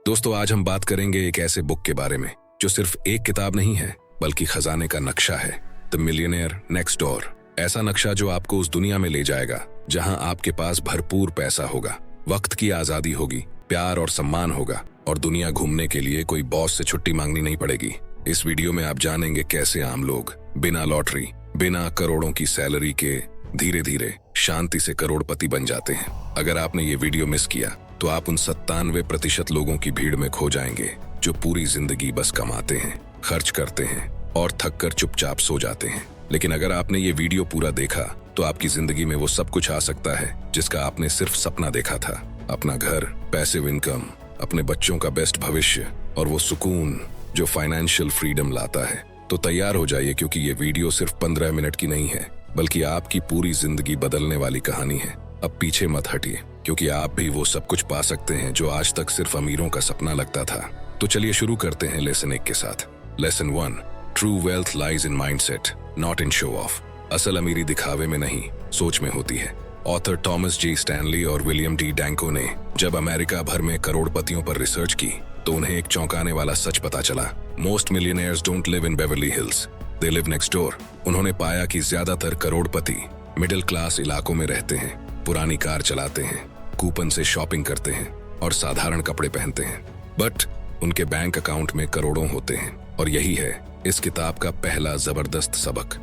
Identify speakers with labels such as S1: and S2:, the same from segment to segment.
S1: दोस्तों, आज हम बात करेंगे एक ऐसे बुक के बारे में जो सिर्फ एक किताब नहीं है बल्कि खजाने का नक्शा है। The millionaire next door. ऐसा नक्शा जो आपको उस दुनिया में ले जाएगा जहां आपके पास भरपूर पैसा होगा, वक्त की आजादी होगी, प्यार और सम्मान होगा और दुनिया घूमने के लिए कोई बॉस से छुट्टी मांगनी नहीं पड़ेगी। इस वीडियो में आप जानेंगे कैसे आम लोग बिना लॉटरी, बिना करोड़ों की सैलरी के धीरे धीरे शांति से करोड़पति बन जाते हैं। अगर आपने ये वीडियो मिस किया तो आप उन 97% लोगों की भीड़ में खो जाएंगे जो पूरी जिंदगी बस कमाते हैं, खर्च करते हैं और थक कर चुपचाप सो जाते हैं। लेकिन अगर आपने ये वीडियो पूरा देखा तो आपकी जिंदगी में वो सब कुछ आ सकता है जिसका आपने सिर्फ सपना देखा था। अपना घर, पैसिव इनकम, अपने बच्चों का बेस्ट भविष्य और वो सुकून जो फाइनेंशियल फ्रीडम लाता है। तो तैयार हो जाइए, क्योंकि ये वीडियो सिर्फ 15 मिनट की नहीं है बल्कि आपकी पूरी जिंदगी बदलने वाली कहानी है। अब पीछे मत हटिए, क्योंकि आप भी वो सब कुछ पा सकते हैं जो आज तक सिर्फ अमीरों का सपना लगता था। तो चलिए शुरू करते हैं लेसन 1 के साथ। Lesson 1, true wealth lies in mindset, not in show off. असल अमीरी दिखावे में नहीं, सोच में होती है। ऑथर थॉमस जी स्टैनली और विलियम डी डैंको ने जब अमेरिका भर में करोड़पतियों पर रिसर्च की तो उन्हें एक चौंकाने वाला सच पता चला। Most millionaires don't live in Beverly hills, they live next door. उन्होंने पाया कि ज्यादातर करोड़पति मिडिल क्लास इलाकों में रहते हैं, पुरानी कार चलाते हैं, कूपन से शॉपिंग करते हैं और साधारण कपड़े पहनते हैं, बट उनके बैंक अकाउंट में करोड़ों होते हैं। और यही है इस किताब का पहला जबरदस्त सबक।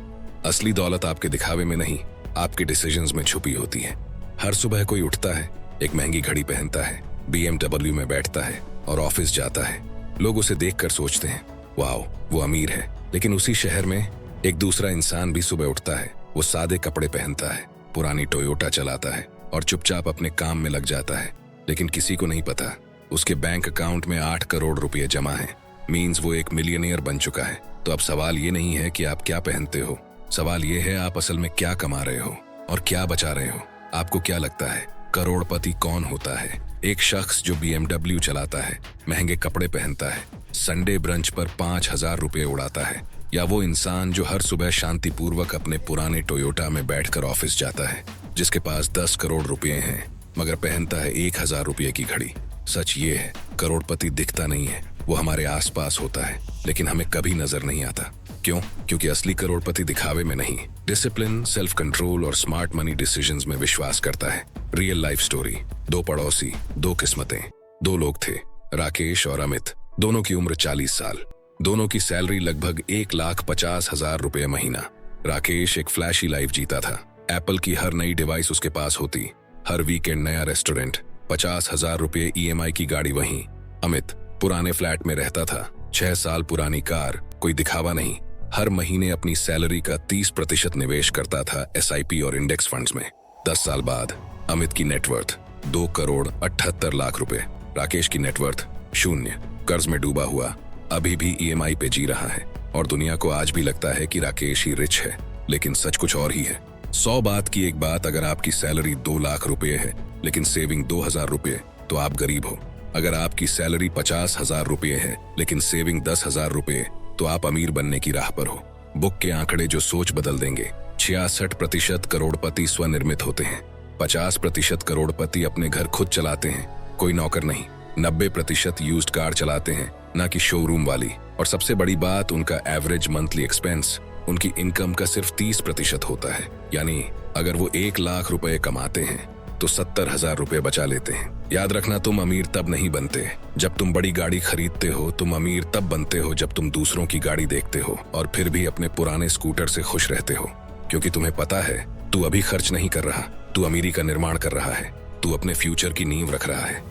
S1: असली दौलत आपके दिखावे में नहीं, आपके डिसीजंस में छुपी होती है। हर सुबह कोई उठता है, एक महंगी घड़ी पहनता है, BMW में बैठता है और ऑफिस जाता है। लोग उसे देखकर सोचते हैं, वाओ वो अमीर है। लेकिन उसी शहर में एक दूसरा इंसान भी सुबह उठता है, वो सादे कपड़े पहनता है, पुरानी टोयोटा चलाता है और चुपचाप अपने काम में लग जाता है। लेकिन किसी को नहीं पता उसके बैंक अकाउंट में 8 करोड़ रुपए जमा है। मीन्स वो एक मिलियनेयर बन चुका है। तो अब सवाल ये नहीं है कि आप क्या पहनते हो, सवाल ये है आप असल में क्या कमा रहे हो और क्या बचा रहे हो। आपको क्या लगता है करोड़पति कौन होता है? एक शख्स जो BMW चलाता है, महंगे कपड़े पहनता है, संडे ब्रंच पर 5,000 रुपए उड़ाता है, या वो इंसान जो हर सुबह शांतिपूर्वक अपने पुराने टोयोटा में बैठकर ऑफिस जाता है, जिसके पास 10 करोड़ रुपए हैं मगर पहनता है 1,000 रुपए की घड़ी? सच ये है, करोड़पति दिखता नहीं है, वो हमारे आसपास होता है लेकिन हमें कभी नजर नहीं आता। क्यों? क्योंकि असली करोड़पति दिखावे में नहीं, डिसिप्लिन, सेल्फ कंट्रोल और स्मार्ट मनी डिसीजंस में विश्वास करता है। Real life story. 2 पड़ोसी, 2 किस्मतें। 2 लोग थे, राकेश और अमित। दोनों की उम्र 40 साल। दोनों की सैलरी लगभग 1,50,000 रुपए महीना। राकेश एक फ्लैशी लाइफ जीता था। एप्पल की हर नई डिवाइस उसके पास होती, हर वीकेंड नया रेस्टोरेंट, 50,000 रुपए EMI की गाड़ी वहीं। अमित पुराने फ्लैट में रहता था, 6 साल पुरानी कार, कोई दिखावा नहीं। हर महीने अपनी सैलरी का 30% निवेश करता था SIP और इंडेक्स फंड्स में। 10 साल बाद अमित की नेटवर्थ 2 करोड़ 78 लाख रुपए। राकेश की नेटवर्थ 0, कर्ज में डूबा हुआ, अभी भी EMI पे जी रहा है। और दुनिया को आज भी लगता है कि राकेश ही रिच है, लेकिन सच कुछ और ही है। 100 बात की एक बात, अगर आपकी सैलरी 2 लाख रुपए है लेकिन सेविंग 2,000 रुपए, तो आप गरीब हो। अगर आपकी सैलरी 50,000 रुपए है लेकिन सेविंग 10,000 रुपए, तो आप अमीर बनने की राह पर हो। बुक के आंकड़े जो सोच बदल देंगे। 66% करोड़पति स्वनिर्मित होते हैं। 50% करोड़पति अपने घर खुद चलाते हैं, कोई नौकर नहीं। 90% यूज्ड कार चलाते हैं, ना कि शोरूम वाली। और सबसे बड़ी बात, उनका एवरेज मंथली एक्सपेंस उनकी इनकम का सिर्फ 30% होता है। यानी अगर वो 1 लाख रुपए कमाते हैं तो 70,000 रुपए बचा लेते हैं। याद रखना, तुम अमीर तब नहीं बनते जब तुम बड़ी गाड़ी खरीदते हो, तुम अमीर तब बनते हो जब तुम दूसरों की गाड़ी देखते हो और फिर भी अपने पुराने स्कूटर से खुश रहते हो। क्योंकि तुम्हें पता है तू अभी खर्च नहीं कर रहा, तू अमीरी का निर्माण कर रहा है। तू अपने फ्यूचर की नींव रख रहा है,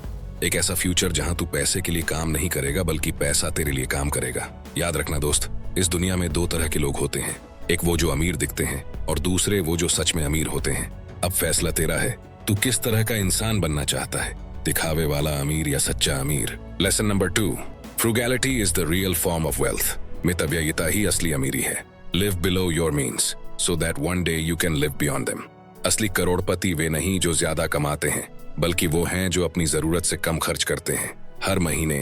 S1: एक ऐसा फ्यूचर जहां तू पैसे के लिए काम नहीं करेगा बल्कि पैसा तेरे लिए काम करेगा। याद रखना दोस्त, इस दुनिया में 2 तरह के लोग होते हैं, एक वो जो अमीर दिखते हैं और दूसरे वो जो सच में अमीर होते हैं। अब फैसला तेरा है, तू किस तरह का इंसान बनना चाहता है, दिखावे वाला अमीर या सच्चा अमीर। Lesson number 2, frugality is the real form of wealth. मितव्ययिता ही असली अमीरी है। Live below your means so that one day you can live beyond them. असली करोड़पति वे नहीं जो ज्यादा कमाते हैं, बल्कि वो हैं जो अपनी जरूरत से कम खर्च करते हैं, हर महीने,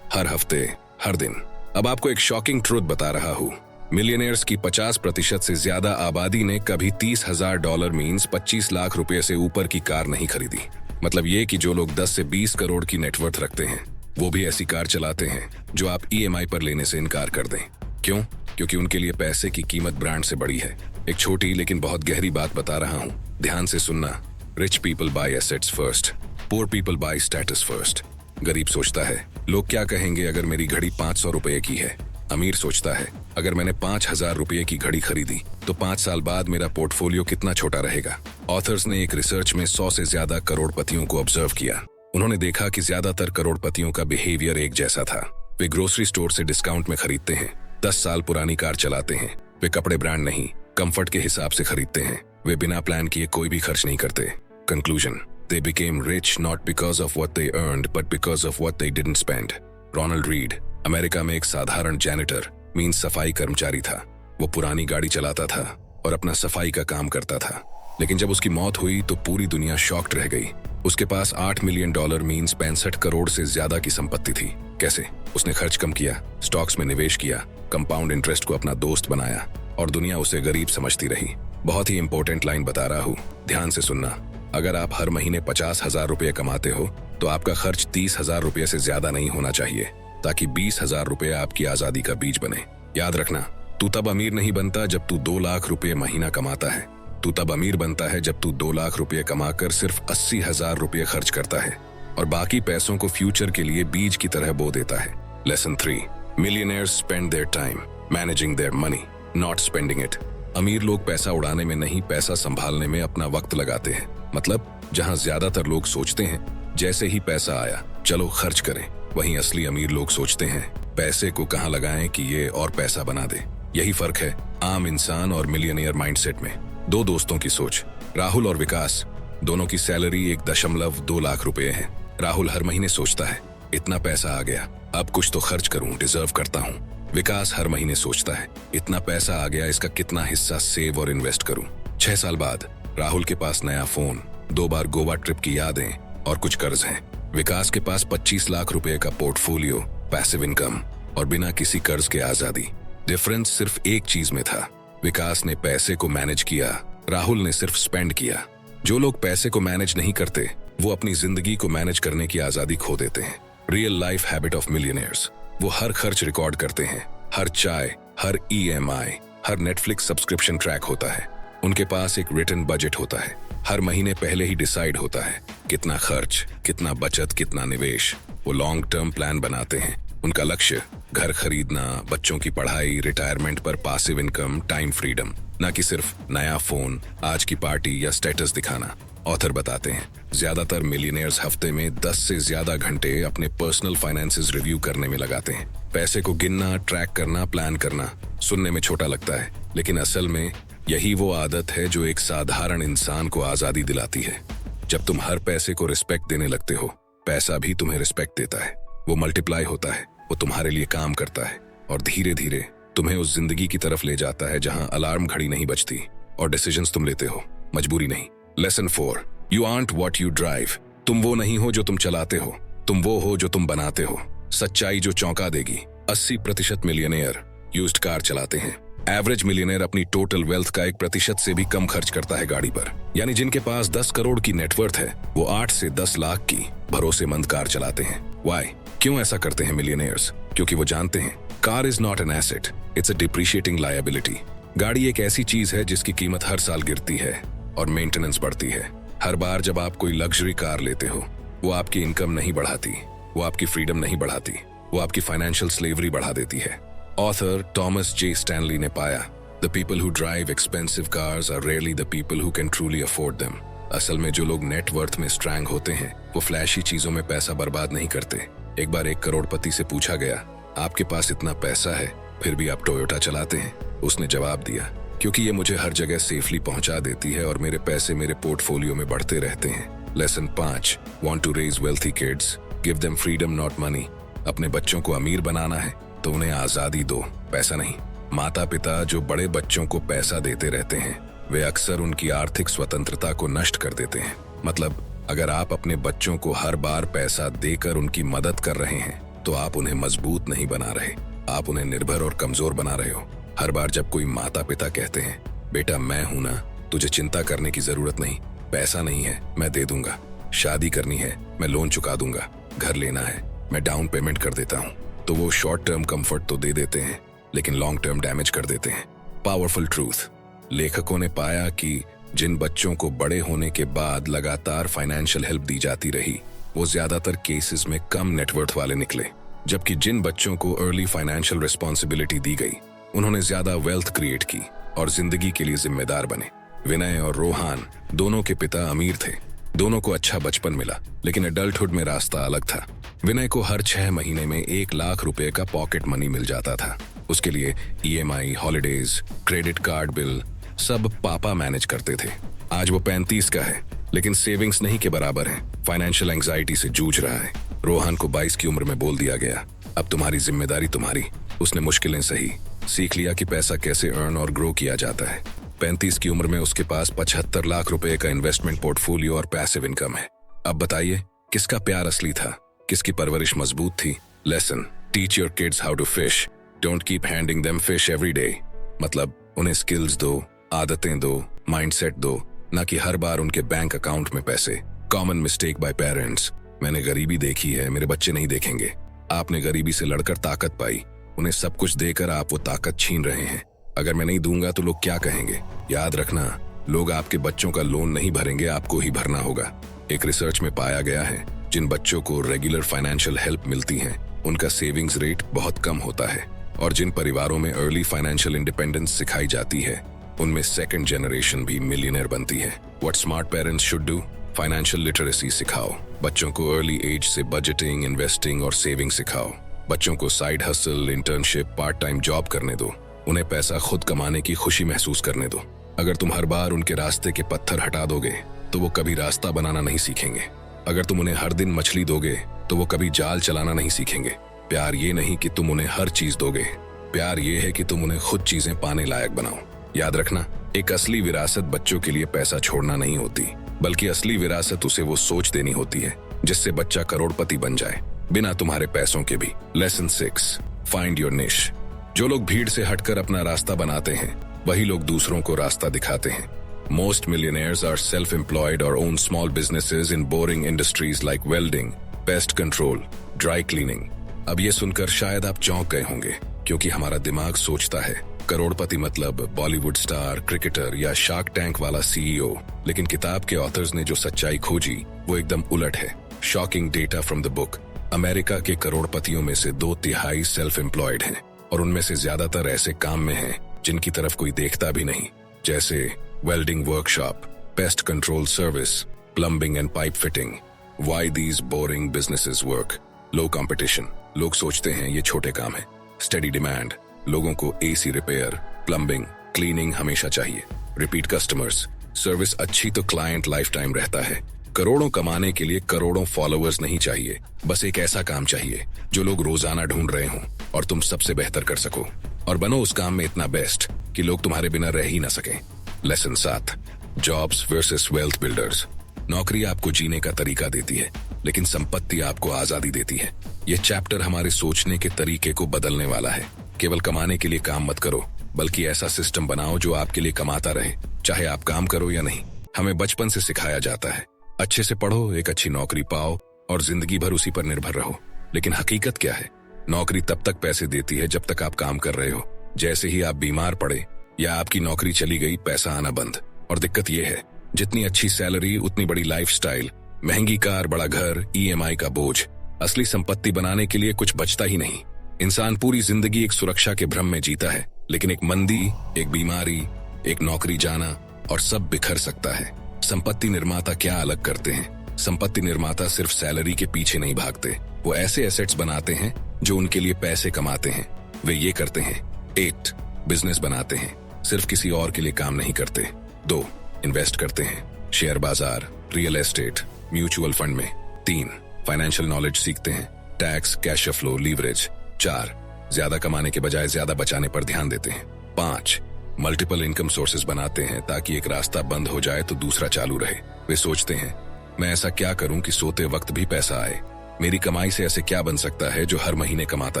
S1: हर हफ्ते, हर दिन। अब आपको एक शॉकिंग ट्रुथ बता रहा हूँ, मिलियनेयर्स की 50% से ज्यादा आबादी ने कभी $30,000 मीन्स 25 लाख रुपए से ऊपर की कार नहीं खरीदी। मतलब ये कि जो लोग 10 से 20 करोड़ की नेटवर्थ रखते हैं वो भी ऐसी कार चलाते हैं जो आप ईएमआई पर लेने से इनकार कर दें। क्यों? क्योंकि उनके लिए पैसे की कीमत ब्रांड से बड़ी है। एक छोटी लेकिन बहुत गहरी बात बता रहा हूँ, ध्यान से सुनना। Rich people buy assets first, poor people buy status first. गरीब सोचता है लोग क्या कहेंगे अगर मेरी घड़ी 500 रुपए की है। अमीर सोचता है अगर मैंने 5000 रुपये की घड़ी खरीदी तो 5 साल बाद मेरा पोर्टफोलियो कितना छोटा रहेगा। ऑथर्स ने एक रिसर्च में 100 से ज्यादा करोड़पतियों को ऑब्जर्व किया। उन्होंने देखा कि ज्यादातर करोड़पतियों का बिहेवियर एक जैसा था। वे ग्रोसरी स्टोर से डिस्काउंट में खरीदते हैं, 10 साल पुरानी कार चलाते हैं, वे कपड़े ब्रांड नहीं कंफर्ट के हिसाब से खरीदते हैं, वे बिना प्लान किए कोई भी खर्च नहीं करते। Conclusion, they became rich not because of what they earned but because of what they didn't spend. Ronald Reed America में एक साधारण जैनिटर मीन सफाई कर्मचारी था। वो पुरानी गाड़ी चलाता था और अपना सफाई का काम करता था, लेकिन जब उसकी मौत हुई तो पूरी दुनिया शॉक्ड रह गई। उसके पास $8 मिलियन मीन्स 65 करोड़ से ज्यादा की संपत्ति थी। कैसे? उसने खर्च कम किया, स्टॉक्स में निवेश किया, कंपाउंड इंटरेस्ट को अपना दोस्त बनाया और दुनिया उसे गरीब समझती रही। बहुत ही इंपॉर्टेंट लाइन बता रहा हूँ, ध्यान से सुनना। अगर आप हर महीने 50,000 रुपये कमाते हो तो आपका खर्च 30,000 रुपये से ज्यादा नहीं होना चाहिए, ताकि 20,000 रुपये आपकी आजादी का बीज बने। याद रखना, तू तब अमीर नहीं बनता जब तू 2 लाख रुपये महीना कमाता है। तू तब अमीर बनता है जब तू 2 लाख रुपये कमाकर सिर्फ 80,000 रुपये खर्च करता है और बाकी पैसों को फ्यूचर के लिए बीज की तरह बो देता है। Lesson 3, millionaires spend their time managing their money, not spending it. अमीर लोग पैसा उड़ाने में नहीं, पैसा संभालने में अपना वक्त लगाते हैं। मतलब जहां ज्यादातर लोग सोचते हैं जैसे ही पैसा आया चलो खर्च करें, वहीं असली अमीर लोग सोचते हैं पैसे को कहां लगाएं कि ये और पैसा बना दे। यही फर्क है आम इंसान और मिलियनियर माइंडसेट में। 2 दोस्तों की सोच, राहुल और विकास, दोनों की सैलरी 1.2 लाख रुपए है। राहुल हर महीने सोचता है इतना पैसा आ गया, अब कुछ तो खर्च करूं, डिजर्व करता हूं। विकास हर महीने सोचता है इतना पैसा आ गया, इसका कितना हिस्सा सेव और इन्वेस्ट करूं। 6 साल बाद राहुल के पास नया फोन, 2 बार गोवा ट्रिप की यादें और कुछ कर्ज हैं। विकास के पास 25 लाख रुपए का पोर्टफोलियो, पैसिव इनकम और बिना किसी कर्ज के आजादी। डिफरेंस सिर्फ एक चीज में था, विकास ने पैसे को मैनेज किया, राहुल ने सिर्फ स्पेंड किया। जो लोग पैसे को मैनेज नहीं करते वो अपनी जिंदगी को मैनेज करने की आजादी खो देते हैं। Real life habit of millionaires, वो हर खर्च रिकॉर्ड करते हैं, हर चाय, हर ईएमआई, हर नेटफ्लिक्स सब्सक्रिप्शन ट्रैक होता है। उनके पास एक रिटन बजट होता है, हर महीने पहले ही डिसाइड होता है कितना खर्च, कितना बचत, कितना निवेश। वो लॉन्ग टर्म प्लान बनाते हैं। उनका लक्ष्य घर खरीदना, बच्चों की पढ़ाई, रिटायरमेंट पर पासिव इनकम, टाइम फ्रीडम, न कि सिर्फ नया फोन, आज की पार्टी या स्टेटस दिखाना। ऑथर बताते हैं ज्यादातर मिलियनेयर्स हफ्ते में 10 से ज्यादा घंटे अपने पर्सनल फाइनेंसेस रिव्यू करने में लगाते हैं। पैसे को गिनना, ट्रैक करना, प्लान करना सुनने में छोटा लगता है, लेकिन असल में यही वो आदत है जो एक साधारण इंसान को आजादी दिलाती है। जब तुम हर पैसे को रिस्पेक्ट देने लगते हो, पैसा भी तुम्हें रिस्पेक्ट देता है। वो मल्टीप्लाई होता है, वो तुम्हारे लिए काम करता है और धीरे धीरे तुम्हें उस जिंदगी की तरफ ले जाता है जहां अलार्म घड़ी नहीं बजती और डिसीजंस तुम लेते हो, मजबूरी नहीं। Lesson 4, you art what you drive. तुम वो नहीं हो जो तुम चलाते हो, तुम वो हो जो तुम बनाते हो। सच्चाई जो चौंका देगी, 80% मिलियनेयर यूज्ड कार चलाते हैं। एवरेज मिलियनेयर अपनी टोटल वेल्थ का 1% से भी कम खर्च करता है गाड़ी पर। यानी जिनके पास 10 करोड़ की नेटवर्थ है वो 8 से 10 लाख की भरोसेमंद कार चलाते हैं। वाई? क्यों ऐसा करते हैं मिलियनेयर्स? क्योंकि वो जानते हैं car is not an asset, it's a depreciating liability. गाड़ी एक ऐसी चीज है जिसकी कीमत हर साल गिरती है और मेंटेनेंस बढ़ती है। हर बार जब आप कोई लग्जरी कार लेते हो वो आपकी इनकम नहीं बढ़ाती, वो आपकी फ्रीडम नहीं बढ़ाती, वो आपकी फाइनेंशियल स्लेवरी बढ़ा देती है। ऑथर थॉमस जे स्टैनली ने पाया, the people who drive expensive cars are rarely the people who can truly afford them. असल में जो लोग नेटवर्थ में स्ट्रैंग होते हैं वो फ्लैशी चीजों में पैसा बर्बाद नहीं करते। एक बार एक करोड़पति से पूछा गया, आपके पास इतना पैसा है फिर भी आप टोयोटा चलाते हैं? उसने जवाब दिया, क्योंकि ये मुझे हर जगह सेफली पहुंचा देती है और मेरे पैसे मेरे पोर्टफोलियो में बढ़ते रहते हैं। Lesson 5, want to raise wealthy kids, give them freedom not money. अपने बच्चों को अमीर बनाना है तो उन्हें आजादी दो, पैसा नहीं। माता पिता जो बड़े बच्चों को पैसा देते रहते हैं वे अक्सर उनकी आर्थिक स्वतंत्रता को नष्ट कर देते हैं। मतलब अगर आप अपने बच्चों को हर बार पैसा देकर उनकी मदद कर रहे हैं तो आप उन्हें मजबूत नहीं बना रहे, आप उन्हें निर्भर और कमजोर बना रहे हो। हर बार जब कोई माता पिता कहते हैं, बेटा मैं हूं ना, तुझे चिंता करने की जरूरत नहीं, पैसा नहीं है मैं दे दूंगा, शादी करनी है मैं लोन चुका दूंगा, घर लेना है मैं डाउन पेमेंट कर देता हूँ। तो वो शॉर्ट टर्म कंफर्ट तो दे देते हैं, लेकिन लॉन्ग टर्म डैमेज कर देते हैं। Powerful truth. लेखकों ने पाया कि जिन बच्चों को बड़े होने के बाद लगातार फाइनेंशियल हेल्प दी जाती रही, वो ज्यादातर केसेस में कम नेटवर्थ वाले निकले, जबकि जिन बच्चों को अर्ली फाइनेंशियल रिस्पॉन्सिबिलिटी दी गई, उन्होंने ज्यादा वेल्थ क्रिएट की और जिंदगी के लिए जिम्मेदार बने। विनय और रोहान दोनों के पिता अमीर थे, दोनों को अच्छा बचपन मिला, लेकिन एडल्टहुड में रास्ता अलग था। विनय को हर 6 महीने में 1 लाख रुपए का पॉकेट मनी मिल जाता था। उसके लिए EMI, holidays, credit card bill सब पापा मैनेज करते थे। आज वो 35 का है, लेकिन सेविंग्स नहीं के बराबर है। फाइनेंशियल एंजाइटी से जूझ रहा है। रोहन को 22 की उम्र में बोल दिया गया, अब तुम्हारी जिम्मेदारी तुम्हारी। उसने मुश्किलें सही, सीख लिया कि पैसा कैसे अर्न और ग्रो किया जाता है। 35 की उम्र में उसके पास 75 लाख रुपए का इन्वेस्टमेंट पोर्टफोलियो और पैसिव इनकम है। अब बताइए, किसका प्यार असली था, किसकी परवरिश मजबूत थी? Lesson: teach your kids how to fish, don't keep handing them fish every day. मतलब उन्हें स्किल्स दो, आदतें दो, माइंडसेट दो, न कि हर बार उनके बैंक अकाउंट में पैसे। Common mistake by parents. मैंने गरीबी देखी है, मेरे बच्चे नहीं देखेंगे। आपने गरीबी से लड़कर ताकत पाई, उन्हें सब कुछ देकर आप वो ताकत छीन रहे हैं। अगर मैं नहीं दूंगा तो लोग क्या कहेंगे? याद रखना, लोग आपके बच्चों का लोन नहीं भरेंगे, आपको ही भरना होगा। एक रिसर्च में पाया गया है, जिन बच्चों को रेगुलर फाइनेंशियल हेल्प मिलती है, उनका सेविंग्स रेट बहुत कम होता है, और जिन परिवारों में अर्ली फाइनेंशियल इंडिपेंडेंस सिखाई जाती है, उनमें सेकंड जनरेशन भी मिलियनेयर बनती है। What smart parents should do? Financial literacy सिखाओ। बच्चों को अर्ली एज से बजटिंग, इन्वेस्टिंग और सेविंग सिखाओ। बच्चों को side hustle, internship, part time job करने दो। उन्हें पैसा खुद कमाने की खुशी महसूस करने दो। अगर तुम हर बार उनके रास्ते के पत्थर हटा दोगे, तो वो कभी रास्ता बनाना नहीं सीखेंगे। अगर तुम उन्हें हर दिन मछली दोगे, तो वो कभी जाल चलाना नहीं सीखेंगे। प्यार ये नहीं कि तुम उन्हें हर चीज दोगे, प्यार ये है कि तुम उन्हें खुद चीजें पाने लायक बनाओ। याद रखना, एक असली विरासत बच्चों के लिए पैसा छोड़ना नहीं होती, बल्कि असली विरासत उसे वो सोच देनी होती है जिससे बच्चा करोड़पति बन जाए, बिना तुम्हारे पैसों के भी। लेसन 6: फाइंड योर निश। जो लोग भीड़ से हटकर अपना रास्ता बनाते हैं, वही लोग दूसरों को रास्ता दिखाते हैं। Most millionaires are self-employed or own small businesses in boring industries like welding, pest control, dry cleaning. अब ये सुनकर शायद आप चौंक गए होंगे, क्योंकि हमारा दिमाग सोचता है करोड़पति मतलब बॉलीवुड स्टार, क्रिकेटर या शार्क टैंक वाला CEO। लेकिन किताब के ऑथर्स ने जो सच्चाई खोजी, वो एकदम उलट है। Shocking data from the book. America के करोड़पतियों में से 2/3 सेल्फ एम्प्लॉयड हैं, और उनमें से ज्यादातर ऐसे काम में हैं जिनकी तरफ कोई देखता भी नहीं, जैसे welding workshop, pest control service, plumbing and pipe fitting. Why these boring businesses work? Low competition. लोग सोचते हैं ये छोटे काम है। Steady demand. लोगों को AC रिपेयर, प्लम्बिंग, क्लीनिंग हमेशा चाहिए। Repeat customers. सर्विस अच्छी तो क्लाइंट लाइफ टाइम रहता है। करोड़ों कमाने के लिए करोड़ों फॉलोअर्स नहीं चाहिए, बस एक ऐसा काम चाहिए जो लोग रोजाना ढूंढ रहे हों और तुम सबसे बेहतर कर सको, और बनो उस काम में इतना बेस्ट कि लोग तुम्हारे बिना रह ही ना सकें। Lesson 7: jobs versus wealth builders. नौकरी आपको जीने का तरीका देती है, लेकिन संपत्ति आपको आजादी देती है। यह चैप्टर हमारे सोचने के तरीके को बदलने वाला है। केवल कमाने के लिए काम मत करो, बल्कि ऐसा सिस्टम बनाओ जो आपके लिए कमाता रहे, चाहे आप काम करो या नहीं। हमें बचपन से सिखाया जाता है, अच्छे से पढ़ो, एक अच्छी नौकरी पाओ और जिंदगी भर उसी पर निर्भर रहो। लेकिन हकीकत क्या है? नौकरी तब तक पैसे देती है जब तक आप काम कर रहे हो। जैसे ही आप बीमार पड़े या आपकी नौकरी चली गई, पैसा आना बंद। और दिक्कत यह है, जितनी अच्छी सैलरी उतनी बड़ी लाइफस्टाइल, महंगी कार, बड़ा घर, EMI का बोझ। असली संपत्ति बनाने के लिए कुछ बचता ही नहीं। इंसान पूरी जिंदगी एक सुरक्षा के भ्रम में जीता है, लेकिन एक मंदी, एक बीमारी, एक नौकरी जाना और सब बिखर सकता है। संपत्ति निर्माता क्या अलग करते हैं? संपत्ति निर्माता सिर्फ सैलरी के पीछे नहीं भागते, वो ऐसे एसेट्स बनाते हैं जो उनके लिए पैसे कमाते हैं। वे ये करते हैं: 8. बिजनेस बनाते हैं, सिर्फ किसी और के लिए काम नहीं करते। 2. इन्वेस्ट करते हैं, शेयर बाजार, रियल एस्टेट, म्यूचुअल फंड में। 3. फाइनेंशियल नॉलेज सीखते हैं, टैक्स, कैश फ्लो, लीवरेज। 4. ज्यादा कमाने के बजाय ज्यादा बचाने पर ध्यान देते हैं। 5. मल्टीपल इनकम सोर्सेज बनाते हैं, ताकि एक रास्ता बंद हो जाए तो दूसरा चालू रहे। वे सोचते हैं, मैं ऐसा क्या करूं कि सोते वक्त भी पैसा आए? मेरी कमाई से ऐसे क्या बन सकता है जो हर महीने कमाता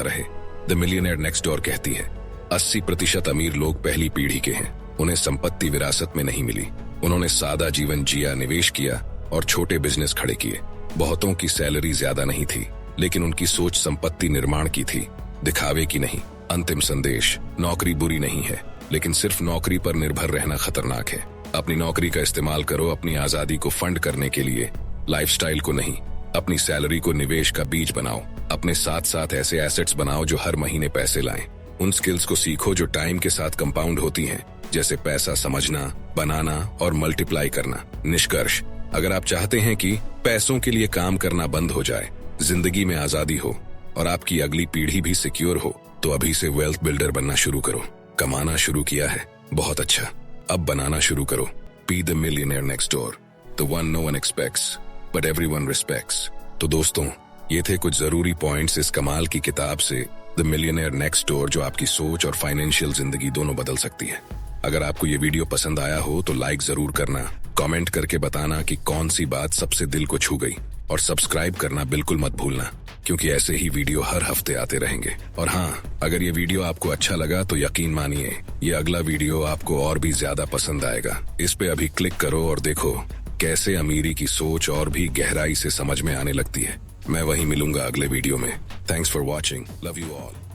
S1: रहे? द मिलियनेयर नेक्स्ट डोर कहती है, 80% अमीर लोग पहली पीढ़ी के हैं। उन्हें संपत्ति विरासत में नहीं मिली, उन्होंने सादा जीवन जिया, निवेश किया और छोटे बिजनेस खड़े किए। बहुतों की सैलरी ज्यादा नहीं थी, लेकिन उनकी सोच संपत्ति निर्माण की थी, दिखावे की नहीं। अंतिम संदेश, नौकरी बुरी नहीं है, लेकिन सिर्फ नौकरी पर निर्भर रहना खतरनाक है। अपनी नौकरी का इस्तेमाल करो अपनी आजादी को फंड करने के लिए, लाइफस्टाइल को नहीं। अपनी सैलरी को निवेश का बीज बनाओ। अपने साथ साथ ऐसे एसेट्स बनाओ जो हर महीने पैसे लाएं। उन स्किल्स को सीखो जो टाइम के साथ कंपाउंड होती हैं, जैसे पैसा समझना, बनाना और मल्टीप्लाई करना। निष्कर्ष, अगर आप चाहते हैं कि पैसों के लिए काम करना बंद हो जाए, जिंदगी में आजादी हो और आपकी अगली पीढ़ी भी सिक्योर हो, तो अभी से वेल्थ बिल्डर बनना शुरू करो। कमाना शुरू किया है, बहुत अच्छा, अब बनाना शुरू करो। Be the millionaire next door, the one no one expects but everyone respects. तो दोस्तों, ये थे कुछ जरूरी पॉइंट्स इस कमाल की किताब से, द मिलियनेयर नेक्स्ट डोर, जो आपकी सोच और फाइनेंशियल जिंदगी दोनों बदल सकती है। अगर आपको ये वीडियो पसंद आया हो तो लाइक जरूर करना, कमेंट करके बताना कि कौन सी बात सबसे दिल को छू गई, और सब्सक्राइब करना बिल्कुल मत भूलना, क्योंकि ऐसे ही वीडियो हर हफ्ते आते रहेंगे। और हाँ, अगर ये वीडियो आपको अच्छा लगा तो यकीन मानिए ये अगला वीडियो आपको और भी ज्यादा पसंद आएगा। इस पे अभी क्लिक करो और देखो कैसे अमीरी की सोच और भी गहराई से समझ में आने लगती है। मैं वहीं मिलूंगा अगले वीडियो में। Thanks for watching, love you all.